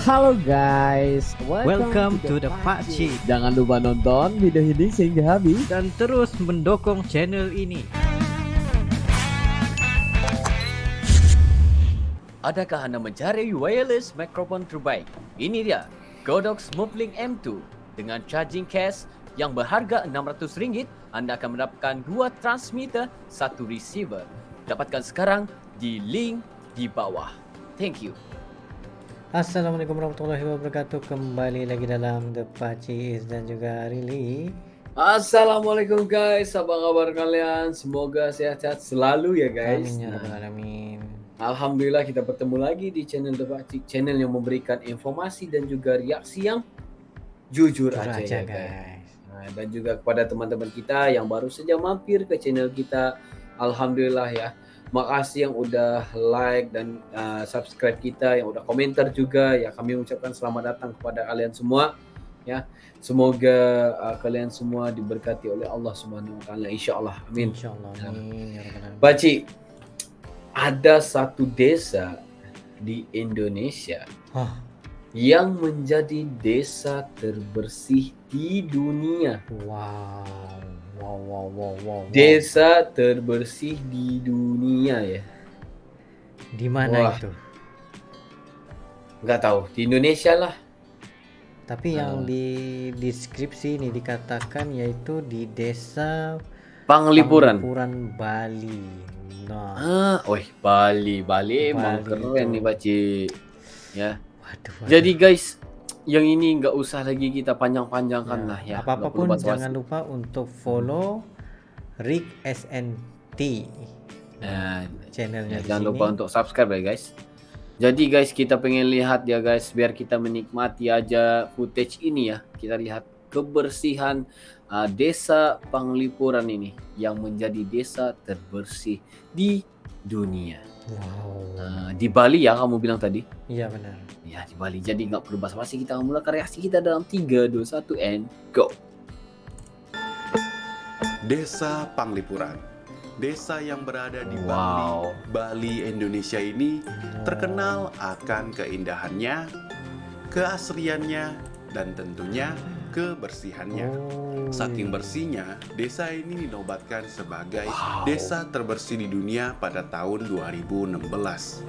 Halo guys, Welcome to the Pakcik. Jangan lupa nonton video ini sehingga habis Dan terus mendukung channel ini. Adakah Anda mencari wireless microphone terbaik? Ini dia, Godox Movelink M2. Dengan charging case yang berharga RM600, Anda akan mendapatkan 2 transmitter, 1 receiver. Dapatkan sekarang di link di bawah. Thank you. Assalamualaikum warahmatullahi wabarakatuh. Kembali lagi dalam The Pakcik dan juga Rili. Assalamualaikum guys, apa kabar kalian? Semoga sehat-sehat selalu ya guys. Amin ya rabbal alamin. Alhamdulillah kita bertemu lagi di channel The Pakcik, channel yang memberikan informasi dan juga reaksi yang jujur aja ya guys. Nah, dan juga kepada teman-teman kita yang baru saja mampir ke channel kita, alhamdulillah ya. Makasih yang udah like dan subscribe kita, yang udah komentar juga ya. Kami ucapkan selamat datang kepada kalian semua ya. Semoga kalian semua diberkati oleh Allah Subhanahu wa taala insyaallah. Amin. Insyaallah. Amin ya rabbal alamin. Baci, ada satu desa di Indonesia yang menjadi desa terbersih di dunia. Wow. Desa terbersih di dunia ya. Di mana itu? Nggak tahu, di Indonesia lah. Tapi yang di deskripsi ini dikatakan yaitu di desa Panglipuran, Bali. Nah, Bali emang keren nih Baci. Ya. waduh. Jadi guys, yang ini nggak usah lagi kita panjang-panjangkan lah ya. Apapun jangan lupa untuk follow Rick SNT. Channelnya di Jangan sini. lupa untuk subscribe ya guys. Jadi guys, kita pengen lihat ya guys, biar kita menikmati aja footage ini ya. Kita lihat kebersihan desa Panglipuran ini yang menjadi desa terbersih di dunia. Wow. Di Bali ya kamu bilang tadi? Iya benar. Ya di Bali. Jadi nggak perlu basa-basi, kita mulai reaksi kita dalam 3, 2, 1 and go. Desa Panglipuran, desa yang berada di Wow. Bali, Indonesia ini terkenal akan keindahannya, keasriannya, dan tentunya kebersihannya. Saking bersihnya, desa ini dinobatkan sebagai desa terbersih di dunia pada tahun 2016.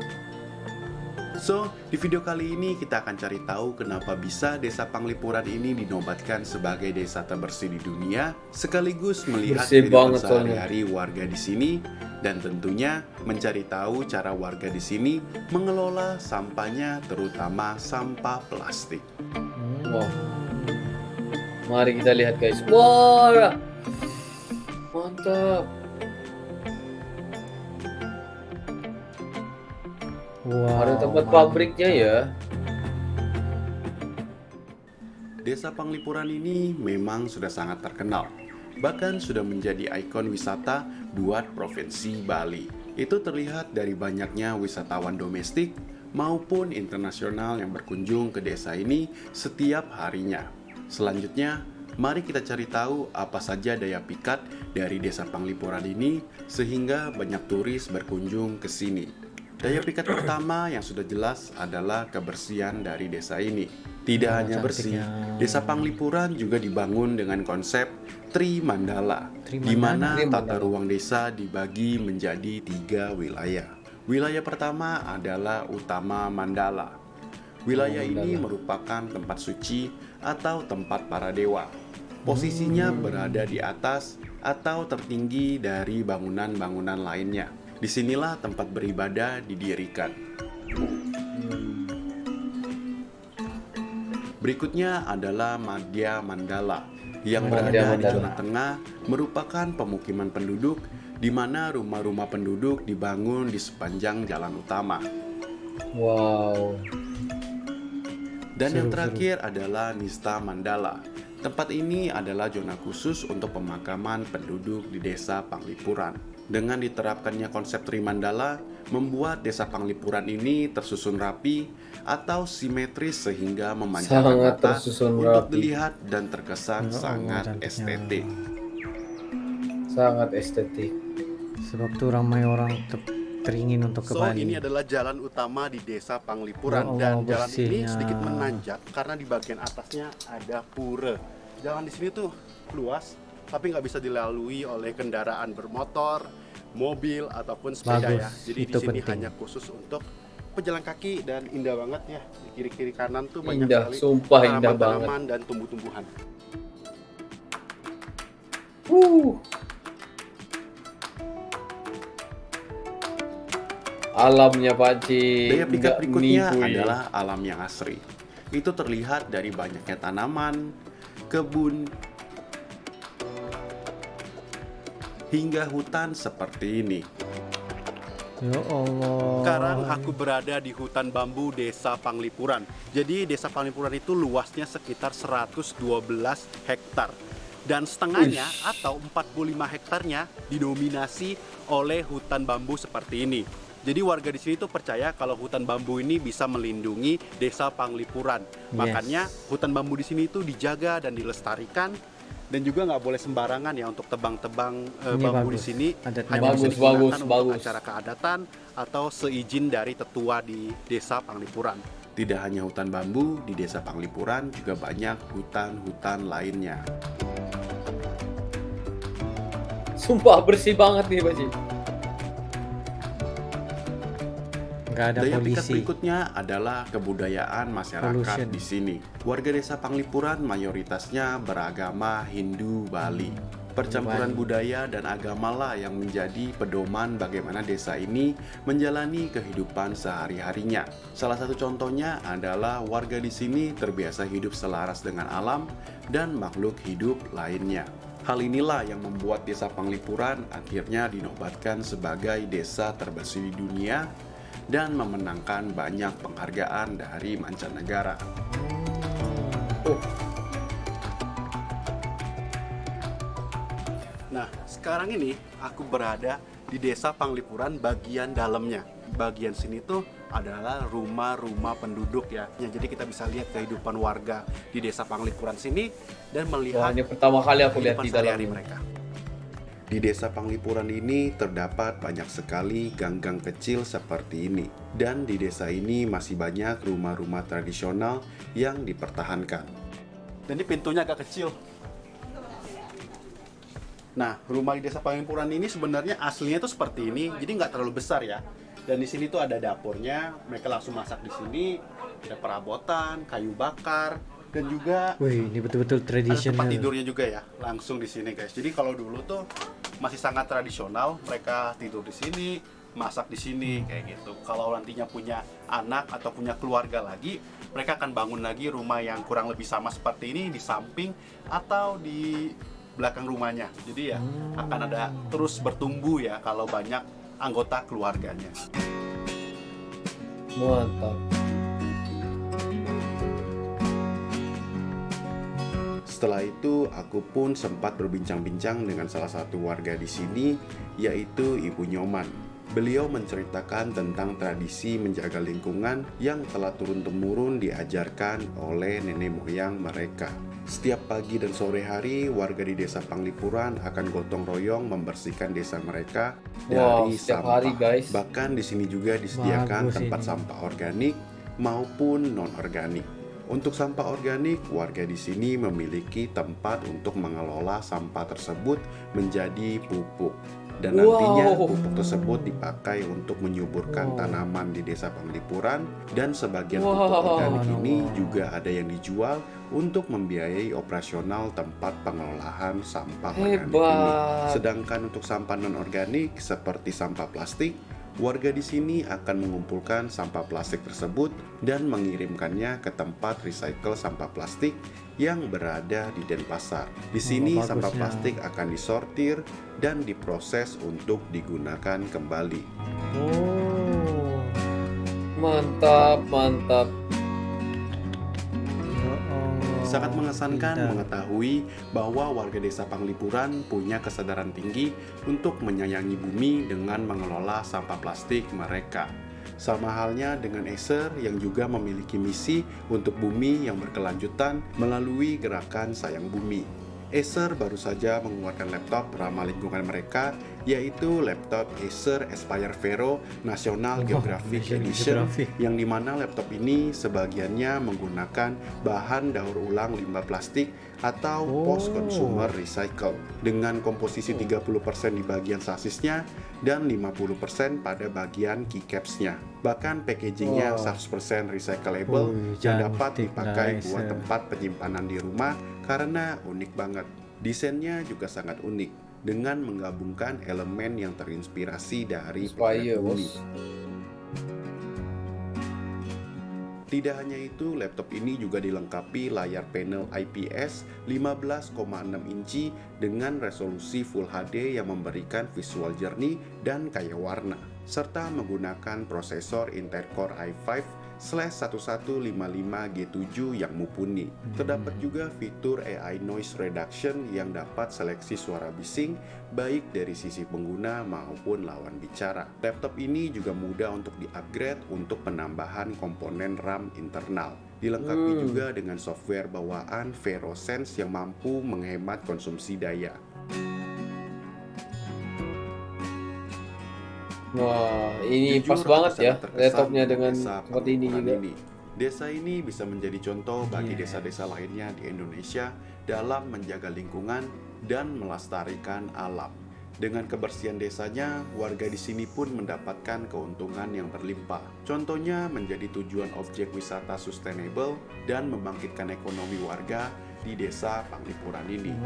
So, di video kali ini kita akan cari tahu kenapa bisa desa Panglipuran ini dinobatkan sebagai desa terbersih di dunia, sekaligus melihat Bersih kehidupan banget soalnya. sehari-hari warga di sini, dan tentunya mencari tahu cara warga di sini mengelola sampahnya, terutama sampah plastik. Wow. Mari kita lihat guys. Wah, mantap. Wow. Ada tempat pabriknya ya. Desa Panglipuran ini memang sudah sangat terkenal, bahkan sudah menjadi ikon wisata buat Provinsi Bali. Itu terlihat dari banyaknya wisatawan domestik maupun internasional yang berkunjung ke desa ini setiap harinya. Selanjutnya, mari kita cari tahu apa saja daya pikat dari desa Panglipuran ini sehingga banyak turis berkunjung ke sini. Daya pikat pertama yang sudah jelas adalah kebersihan dari desa ini. Tidak hanya bersih, desa Panglipuran juga dibangun dengan konsep Trimandala, di mana tata ruang desa dibagi menjadi 3 wilayah. Wilayah pertama adalah Utama Mandala. Wilayah ini merupakan tempat suci atau tempat para dewa. Posisinya berada di atas atau tertinggi dari bangunan-bangunan lainnya. Disinilah tempat beribadah didirikan. Berikutnya adalah Madhya Mandala yang berada di zona tengah, merupakan pemukiman penduduk di mana rumah-rumah penduduk dibangun di sepanjang jalan utama. Wow. Dan yang terakhir adalah Nista Mandala. Tempat ini adalah zona khusus untuk pemakaman penduduk di desa Panglipuran. Dengan diterapkannya konsep Trimandala, membuat desa Panglipuran ini tersusun rapi atau simetris sehingga memancarkan mata untuk dilihat dan terkesan sangat estetik. Sangat estetik. Sebab tuh ramai orang teringin untuk ke So, Bali. ini adalah jalan utama di Desa Panglipuran, Ya Allah, dan jalan ini bersihnya. sedikit menanjak karena di bagian atasnya ada pura. Jalan di sini tuh luas, tapi nggak bisa dilalui oleh kendaraan bermotor, mobil ataupun sepeda Bagus, ya. Jadi di itu sini penting. hanya khusus untuk pejalan kaki dan indah banget ya. Di kiri-kiri kanan tuh banyak Indah, sekali sumpah indah banget. tanaman-tanaman dan tumbuh-tumbuhan. Alamnya Pakcik. Daya pikat nggak berikutnya nipu ini. adalah alam yang asri. Itu terlihat dari banyaknya tanaman, kebun, hingga hutan seperti ini. Ya Allah. Sekarang aku berada di hutan bambu Desa Panglipuran. Jadi Desa Panglipuran itu luasnya sekitar 112 hektar. Dan setengahnya atau 45 hektarnya didominasi oleh hutan bambu seperti ini. Jadi warga di sini tuh percaya kalau hutan bambu ini bisa melindungi Desa Panglipuran. Makanya hutan bambu di sini itu dijaga dan dilestarikan, dan juga nggak boleh sembarangan ya untuk tebang-tebang Ini bambu bagus. di sini. Adatnya Hanya bagus, bisa digunakan bagus, untuk bagus. acara keadatan atau seizin dari tetua di Desa Panglipuran. Tidak hanya hutan bambu, di Desa Panglipuran juga banyak hutan-hutan lainnya. Sumpah bersih banget nih Pakcik. Nggak ada Daya pikat polisi. berikutnya adalah kebudayaan masyarakat Pollution. di sini. Warga Desa Panglipuran mayoritasnya beragama Hindu Bali. Percampuran budaya dan agama lah yang menjadi pedoman bagaimana desa ini menjalani kehidupan sehari-harinya. Salah satu contohnya adalah warga di sini terbiasa hidup selaras dengan alam dan makhluk hidup lainnya. Hal inilah yang membuat Desa Panglipuran akhirnya dinobatkan sebagai desa terbersih di dunia dan memenangkan banyak penghargaan dari mancanegara. Nah, sekarang ini aku berada di Desa Panglipuran bagian dalamnya. Bagian sini tuh adalah rumah-rumah penduduk ya. Jadi kita bisa lihat kehidupan warga di Desa Panglipuran sini dan Wah, melihat ini pertama kali aku lihat kehidupan di dalam sehari-hari ini. mereka. Di Desa Panglipuran ini terdapat banyak sekali gang-gang kecil seperti ini. Dan di desa ini masih banyak rumah-rumah tradisional yang dipertahankan. Dan ini pintunya agak kecil. Nah, rumah di Desa Panglipuran ini sebenarnya aslinya tuh seperti ini, jadi nggak terlalu besar ya. Dan di sini tuh ada dapurnya, mereka langsung masak di sini, ada perabotan, kayu bakar, dan juga Wih, ini betul-betul ada tempat tradisional. tidurnya juga ya, langsung di sini guys. Jadi kalau dulu tuh masih sangat tradisional, mereka tidur di sini, masak di sini kayak gitu. Kalau nantinya punya anak atau punya keluarga lagi, mereka akan bangun lagi rumah yang kurang lebih sama seperti ini di samping atau di belakang rumahnya. Jadi ya akan ada terus bertumbuh ya kalau banyak anggota keluarganya. Mantap. Setelah itu, aku pun sempat berbincang-bincang dengan salah satu warga di sini, yaitu Ibu Nyoman. Beliau menceritakan tentang tradisi menjaga lingkungan yang telah turun-temurun diajarkan oleh nenek moyang mereka. Setiap pagi dan sore hari, warga di Desa Panglipuran akan gotong royong membersihkan desa mereka dari setiap sampah. hari, guys. Bahkan di sini juga disediakan Bagus tempat ini. sampah organik maupun non-organik. Untuk sampah organik, warga di sini memiliki tempat untuk mengelola sampah tersebut menjadi pupuk. Dan nantinya pupuk tersebut dipakai untuk menyuburkan tanaman di Desa Panglipuran, dan sebagian pupuk organik ini juga ada yang dijual untuk membiayai operasional tempat pengelolaan sampah organik ini. Hebat. Sedangkan untuk sampah non-organik seperti sampah plastik, warga di sini akan mengumpulkan sampah plastik tersebut dan mengirimkannya ke tempat recycle sampah plastik yang berada di Denpasar. Di sini sampah bagusnya. plastik akan disortir dan diproses untuk digunakan kembali. Oh. Mantap, mantap. Ya Allah. Sangat mengesankan Tidak. mengetahui bahwa warga Desa Panglipuran punya kesadaran tinggi untuk menyayangi bumi dengan mengelola sampah plastik mereka. Sama halnya dengan Acer yang juga memiliki misi untuk bumi yang berkelanjutan melalui gerakan Sayang Bumi. Acer baru saja mengeluarkan laptop ramah lingkungan mereka, yaitu laptop Acer Aspire Vero National Geographic National Edition, Geographic. yang dimana laptop ini sebagiannya menggunakan bahan daur ulang limbah plastik atau post consumer recycle dengan komposisi 30% di bagian sasisnya dan 50% pada bagian keycaps-nya. Bahkan packagingnya 100% recyclable yang dapat Cantik dipakai lah, buat Acer. tempat penyimpanan di rumah karena unik banget. Desainnya juga sangat unik dengan menggabungkan elemen yang terinspirasi dari Aspire, planet bumi. bos. Tidak hanya itu, laptop ini juga dilengkapi layar panel IPS 15,6 inci dengan resolusi Full HD yang memberikan visual jernih dan kaya warna, serta menggunakan prosesor Intel Core i5/1155G7 yang mumpuni. Terdapat juga fitur AI Noise Reduction yang dapat seleksi suara bising baik dari sisi pengguna maupun lawan bicara. Laptop ini juga mudah untuk di-upgrade untuk penambahan komponen RAM internal. Dilengkapi juga dengan software bawaan VeroSense yang mampu menghemat konsumsi daya. Wah, ini Jujur, pas aku banget ya sangat terkesan laptopnya dengan dengan desa seperti ini Pangandaran juga. ini. Desa ini bisa menjadi contoh bagi Iya. desa-desa lainnya di Indonesia dalam menjaga lingkungan dan melestarikan alam. Dengan kebersihan desanya, warga di sini pun mendapatkan keuntungan yang berlimpah. Contohnya menjadi tujuan objek wisata sustainable dan membangkitkan ekonomi warga di desa Panglipuran ini.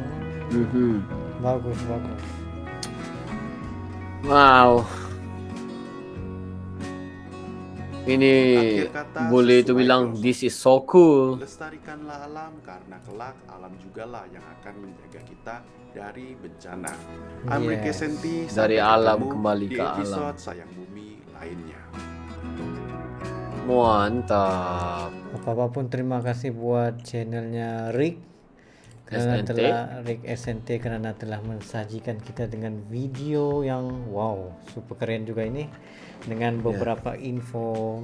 Bagus, bagus. Wow. Ini Akhir kata, boleh itu sesuai bilang filosofi. this is so cool. Lestarikanlah alam karena kelak alam jugalah yang akan menjaga kita dari bencana. I'm Yes. Ricky Senti, Dari sampai alam ketemu kembali di ke alam. episode Sayang Bumi lainnya. Mantap. Apa-apapun terima kasih buat channelnya Rick Rick SNT karena telah mensajikan kita dengan video yang wow, super keren juga ini dengan beberapa info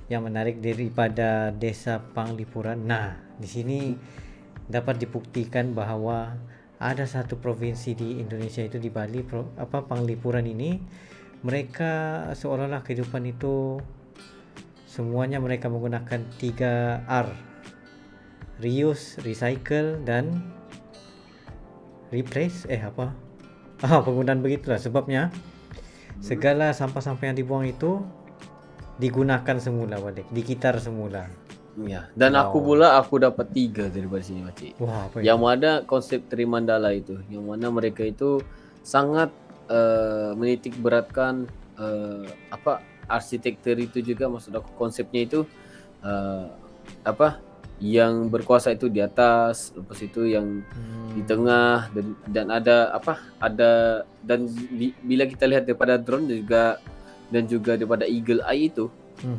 yang menarik daripada Desa Panglipuran. Nah, di sini dapat dibuktikan bahwa ada satu provinsi di Indonesia itu di Bali, Panglipuran ini, mereka seolah-olah kehidupan itu semuanya mereka menggunakan 3R: reuse, recycle, dan replace. Penggunaan begitulah. Sebabnya segala sampah-sampah yang dibuang itu digunakan semula balik, dikitar semula. Ya, dan aku dapat 3 daripada sini, Makcik. Wah, apa Yang mana konsep Trimandala itu, yang mana mereka itu sangat menitik beratkan arsitektur itu juga, maksud aku konsepnya itu yang berkuasa itu di atas, lepas itu yang di tengah, dan ada bila kita lihat daripada drone dan juga daripada eagle eye itu,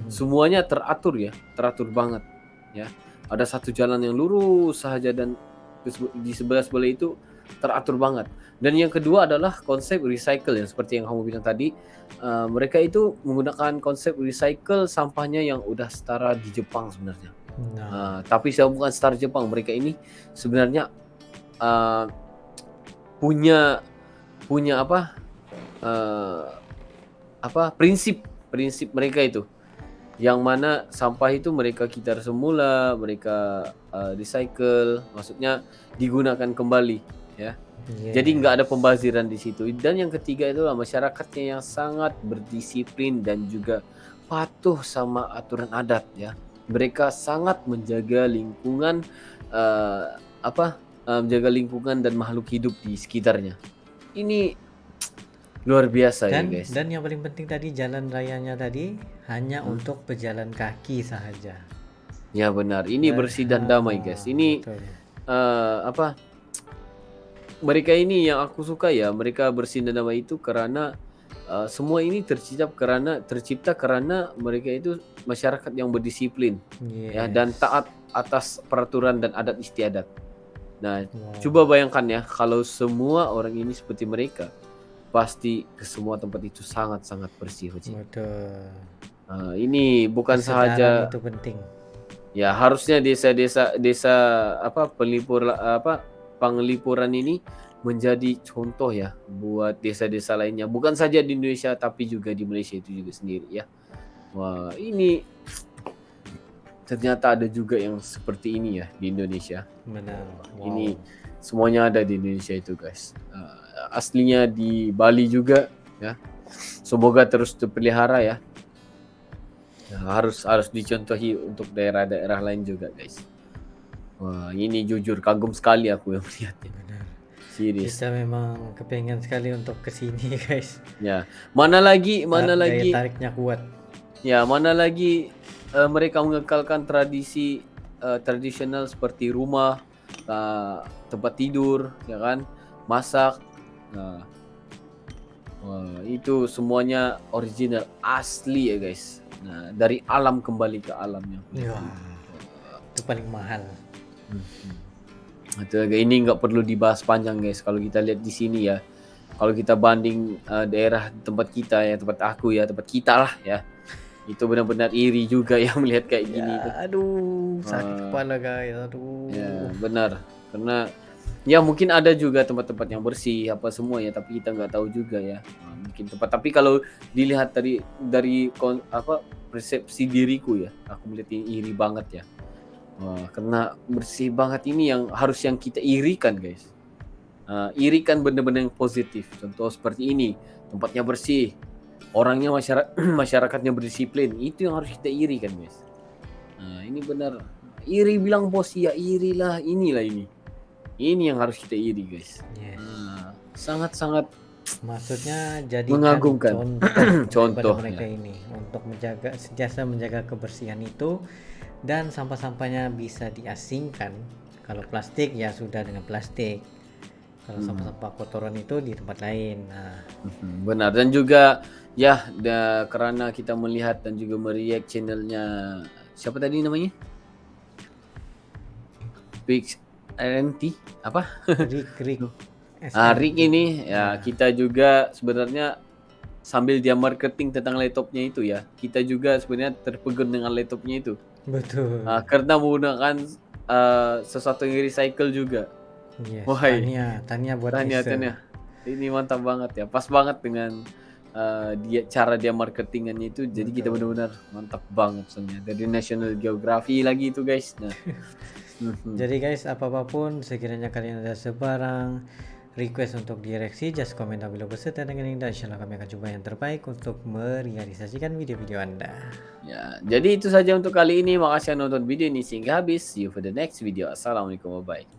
semuanya teratur banget ya. Ada satu jalan yang lurus saja dan di sebelah itu teratur banget. Dan yang kedua adalah konsep recycle yang seperti yang kamu bilang tadi. Mereka itu menggunakan konsep recycle sampahnya yang udah setara di Jepang sebenarnya. Tapi saya bukan setara Jepang, mereka ini sebenarnya punya prinsip mereka itu, yang mana sampah itu mereka kitar semula, mereka recycle, maksudnya digunakan kembali ya. Jadi nggak ada pembaziran di situ. Dan yang ketiga itulah masyarakatnya yang sangat berdisiplin dan juga patuh sama aturan adat ya. Mereka sangat menjaga lingkungan menjaga lingkungan dan makhluk hidup di sekitarnya. Ini luar biasa ya guys. Dan yang paling penting tadi, jalan rayanya tadi hanya untuk pejalan kaki saja. Ya benar, ini bersih dan damai guys. Ini mereka ini yang aku suka ya, mereka bersih dan damai itu karena semua ini tercipta karena mereka itu masyarakat yang berdisiplin ya, dan taat atas peraturan dan adat istiadat. Nah, coba bayangkan ya, kalau semua orang ini seperti mereka, pasti ke semua tempat itu sangat-sangat bersih. Betul. Ini bukan sahaja itu penting. Ya, harusnya desa Panglipuran ini menjadi contoh ya buat desa-desa lainnya. Bukan saja di Indonesia tapi juga di Malaysia itu juga sendiri ya. Wah, ini ternyata ada juga yang seperti ini ya di Indonesia. Benar. Wow. Ini semuanya ada di Indonesia itu guys. Aslinya di Bali juga ya. Semoga terus terpelihara ya. Harus dicontohi untuk daerah-daerah lain juga guys. Wah, ini jujur kagum sekali aku yang melihatnya. Benar. Serius. Kita memang kepengen sekali untuk kesini guys. Ya, mana lagi Daya tariknya kuat. ya, mana lagi mereka mengekalkan tradisi tradisional seperti rumah, tempat tidur, ya kan, masak. Nah, wah, itu semuanya original, asli ya guys. Nah, dari alam kembali ke alamnya. Wah, itu paling mahal. Itu ini nggak perlu dibahas panjang guys. Kalau kita lihat di sini ya, kalau kita banding daerah tempat kita ya, tempat aku ya, tempat kita lah ya, itu benar-benar iri juga ya melihat kayak gini. Ya, aduh, sakit kepala guys. Aduh. Ya benar, karena ya mungkin ada juga tempat-tempat yang bersih apa semua ya, tapi kita nggak tahu juga ya. Mungkin tempat, tapi kalau dilihat dari persepsi diriku ya, aku melihat ini iri banget ya. Wah, karena bersih banget ini yang harus yang kita irikan guys. Irikan benda-benda yang positif. Contoh seperti ini, tempatnya bersih, orangnya masyarakatnya berdisiplin, itu yang harus kita irikan guys. Nah, ini benar. Iri bilang bos, ya irilah, inilah ini. Ini yang harus kita iri guys. Yes. Sangat-sangat Maksudnya jadi mengagumkan. contoh Contoh, mereka ini untuk menjaga kebersihan itu, dan sampah-sampahnya bisa diasingkan. Kalau plastik ya sudah dengan plastik. Kalau sampah-sampah kotoran itu di tempat lain. Nah, benar. Dan juga ya karena kita melihat dan juga meriak channelnya siapa tadi namanya? Pix RNT apa? Rick. Rick ini ya, kita juga sebenarnya sambil dia marketing tentang laptopnya itu ya, kita juga sebenarnya terpegun dengan laptopnya itu. Betul. Karena menggunakan sesuatu yang recycle juga. Yes. Wahai. Tania buat Tanya. Acer. Ini mantap banget ya, pas banget dengan cara dia marketingannya itu. Jadi kita benar-benar mantap banget soalnya. Dari National Geography lagi itu guys. Nah. Jadi guys, apapun sekiranya kalian ada sebarang request untuk direksi, just komen down below beserta dengan link, dan insyaallah kami akan coba yang terbaik untuk merealisasikan video-video Anda. Ya, jadi itu saja untuk kali ini. Makasih yang nonton video ini sehingga habis. See you for the next video. Assalamualaikum, bye.